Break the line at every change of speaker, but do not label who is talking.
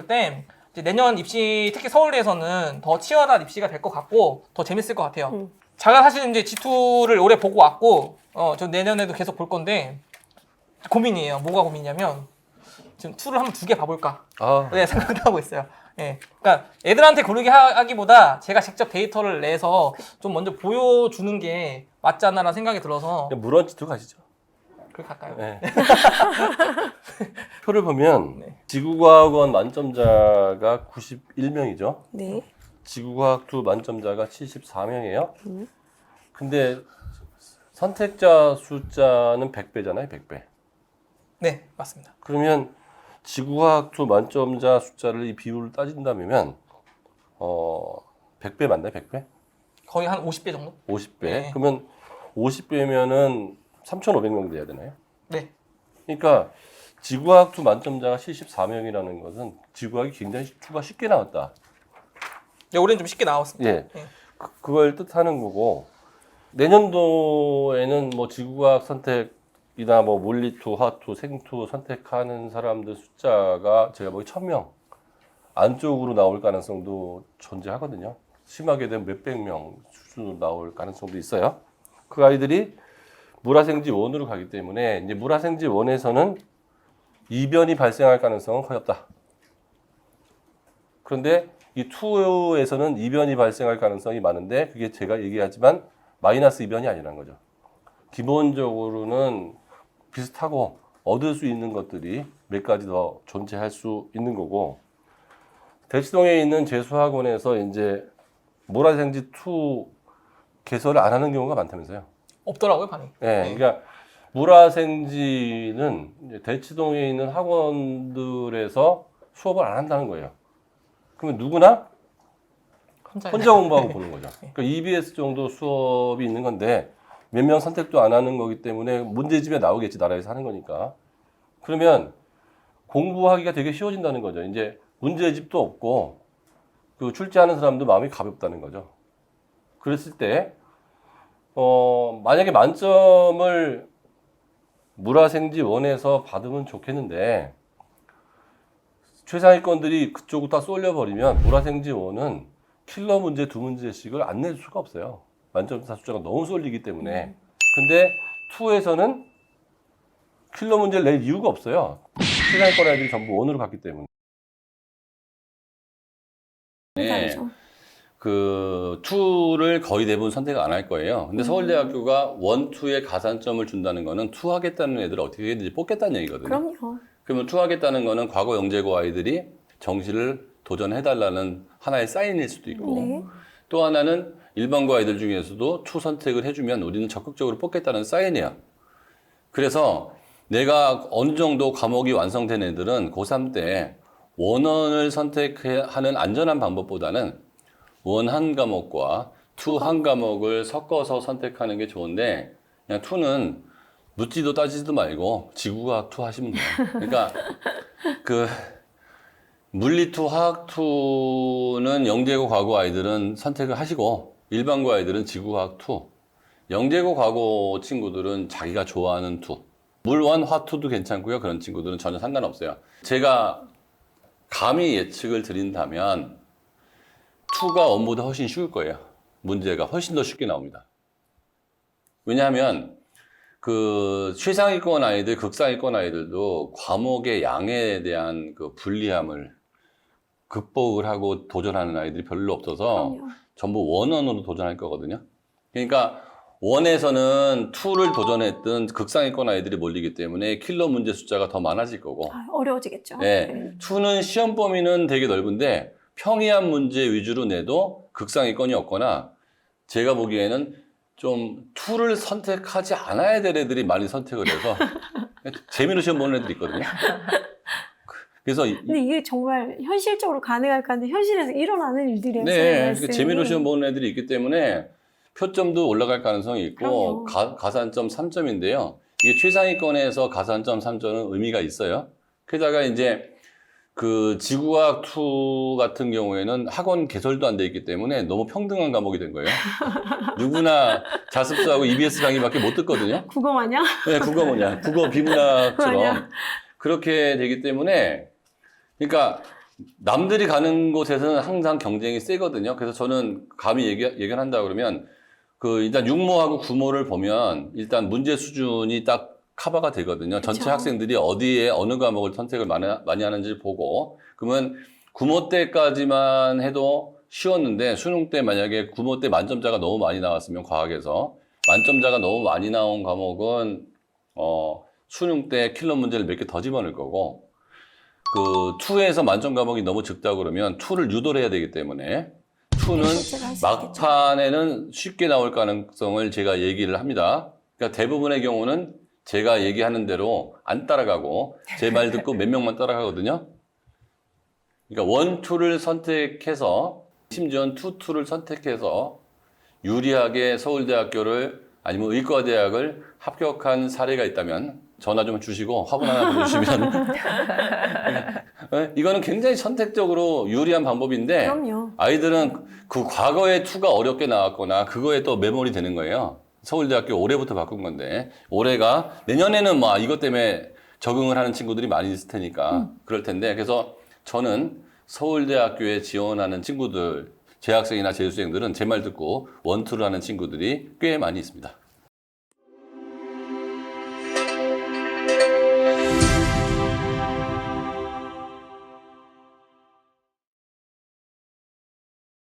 때 이제 내년 입시 특히 서울대에서는 더 치열한 입시가 될 것 같고 더 재밌을 것 같아요. 제가 사실 이제 G2를 올해 보고 왔고 저 내년에도 계속 볼 건데 고민이에요. 뭐가 고민이냐면 지금 2를 한번 2개 봐볼까 네, 생각도 하고 있어요. 예, 그러니까 애들한테 고르게 하기보다 제가 직접 데이터를 내서 좀 먼저 보여주는 게 맞지 않나라는 생각이 들어서
물원치도 가시죠.
그렇게 할까요?
네. 표를 보면
네.
지구과학원 만점자가 91명이죠.
네.
지구과학2 만점자가 74명이에요. 근데 선택자 숫자는 100배잖아요, 100배.
네, 맞습니다.
그러면 지구과학2 만점자 숫자를 이 비율을 따진다면 100배 맞나요, 100배?
거의 한 50배 정도?
50배.
네.
그러면 50배면은 3,500명 돼야 되나요?
네.
그러니까 지구과학2 만점자가 74명이라는 것은 지구과학이 굉장히 투가 쉽게 나왔다.
네, 올해는 좀 쉽게 나왔습니다.
예.
네.
그걸 뜻하는 거고, 내년도에는 뭐 지구과학 선택이나 뭐 물리2, 화투, 생투 선택하는 사람들 숫자가 제가 보기 1,000명 안쪽으로 나올 가능성도 존재하거든요. 심하게 되면 몇백 명 수준으로 나올 가능성도 있어요. 그 아이들이 물화생지 1으로 가기 때문에 이제 물화생지 1에서는 이변이 발생할 가능성은 거의 없다. 그런데 이 2에서는 이변이 발생할 가능성이 많은데 그게 제가 얘기하지만 마이너스 이변이 아니라는 거죠. 기본적으로는 비슷하고 얻을 수 있는 것들이 몇 가지 더 존재할 수 있는 거고, 대치동에 있는 재수학원에서 이제 물화생지 2 개설을 안 하는 경우가 많다면서요.
없더라고요, 반응이.
네, 그러니까 물화생지는 이제 대치동에 있는 학원들에서 수업을 안 한다는 거예요. 그러면 누구나 혼자 공부하고 보는 거죠. 그러니까 EBS 정도 수업이 있는 건데 몇 명 선택도 안 하는 거기 때문에 문제집에 나오겠지, 나라에서 하는 거니까. 그러면 공부하기가 되게 쉬워진다는 거죠. 이제 문제집도 없고 그 출제하는 사람도 마음이 가볍다는 거죠. 그랬을 때 만약에 만점을 물화생지 1에서 받으면 좋겠는데 최상위권들이 그쪽으로 다 쏠려버리면 물화생지 1은 킬러 문제 2문제씩을 안 낼 수가 없어요. 만점자 숫자가 너무 쏠리기 때문에. 근데 2에서는 킬러 문제를 낼 이유가 없어요. 최상위권 애들이 전부 1으로 갔기 때문에.
네.
그 2를 거의 대부분 선택 안 할 거예요. 근데 서울대학교가 1, 2에 가산점을 준다는 거는 2 하겠다는 애들을 어떻게든지 뽑겠다는 얘기거든요.
그럼요.
그러면 2 하겠다는 거는 과거 영재고 아이들이 정시를 도전해달라는 하나의 사인일 수도 있고,
네.
또 하나는 일반고 아이들 중에서도 2 선택을 해주면 우리는 적극적으로 뽑겠다는 사인이야. 그래서 내가 어느 정도 과목이 완성된 애들은 고3 때 원원을 선택하는 안전한 방법보다는 원 한 과목과 2 한 과목을 섞어서 선택하는 게 좋은데, 그냥 2는 묻지도 따지지도 말고 지구과학 2 하시면 돼요. 그러니까 그 물리2, 화학2는 영재고 과고 아이들은 선택을 하시고 일반고 아이들은 지구과학 2. 영재고 과고 친구들은 자기가 좋아하는 2. 물1, 화2도 괜찮고요. 그런 친구들은 전혀 상관없어요. 제가 감히 예측을 드린다면 2가 원보다 훨씬 쉬울 거예요. 문제가 훨씬 더 쉽게 나옵니다. 왜냐하면 그 최상위권 아이들, 극상위권 아이들도 과목의 양에 대한 그 불리함을 극복을 하고 도전하는 아이들이 별로 없어서
그럼요.
전부 원원으로 도전할 거거든요. 그러니까 원에서는 2를 도전했던 극상위권 아이들이 몰리기 때문에 킬러 문제 숫자가 더 많아질 거고,
어려워지겠죠.
네. 2는 시험 범위는 되게 넓은데 평이한 문제 위주로 내도 극상위권이 없거나, 제가 보기에는 좀 2를 선택하지 않아야 될 애들이 많이 선택을 해서 재미로 시험 보는 애들이 있거든요. 그래서
근데 이게 정말 현실적으로 가능할까 하는데 현실에서 일어나는 일들이었어요.
네, 재미로 시험 보는 애들이 있기 때문에 표점도 올라갈 가능성이 있고, 가산점 3점인데요. 이게 최상위권에서 가산점 3점은 의미가 있어요. 게다가 이제 그 지구과학 2 같은 경우에는 학원 개설도 안 돼 있기 때문에 너무 평등한 과목이 된 거예요. 누구나 자습수하고 EBS 강의밖에 못 듣거든요.
국어 마냥?
네, 국어 뭐냐. 국어 비문학처럼.
맞아.
그렇게 되기 때문에, 그러니까 남들이 가는 곳에서는 항상 경쟁이 세거든요. 그래서 저는 감히 예견한다 그러면, 일단 6모하고 9모를 보면 일단 문제 수준이 딱 커버가 되거든요. 전체
그쵸.
학생들이 어디에 어느 과목을 선택을 많이 하는지 보고, 그러면 9모 때까지만 해도 쉬웠는데 수능 때 만약에 9모 때 만점자가 너무 많이 나왔으면 과학에서 만점자가 너무 많이 나온 과목은 수능 때 킬러 문제를 몇 개 더 집어넣을 거고, 2에서 만점 과목이 너무 적다 그러면 2를 유도를 해야 되기 때문에 2는 막판에는 쉽게 나올 가능성을 제가 얘기를 합니다. 그러니까 대부분의 경우는 제가 얘기하는 대로 안 따라가고 제 말 듣고 몇 명만 따라가거든요. 그러니까 1, 2를 선택해서 심지어는 2, 2를 선택해서 유리하게 서울대학교를 아니면 의과대학을 합격한 사례가 있다면 전화 좀 주시고 화분 하나 보내주시면 이거는 굉장히 선택적으로 유리한 방법인데
그럼요.
아이들은 그 과거에 2가 어렵게 나왔거나 그거에 또 메모리 되는 거예요. 서울대학교 올해부터 바꾼 건데 올해가 내년에는 뭐 이것 때문에 적응을 하는 친구들이 많이 있을 테니까 그럴 텐데 그래서 저는 서울대학교에 지원하는 친구들 재학생이나 재수생들은 제 말 듣고 1, 2를 하는 친구들이 꽤 많이 있습니다.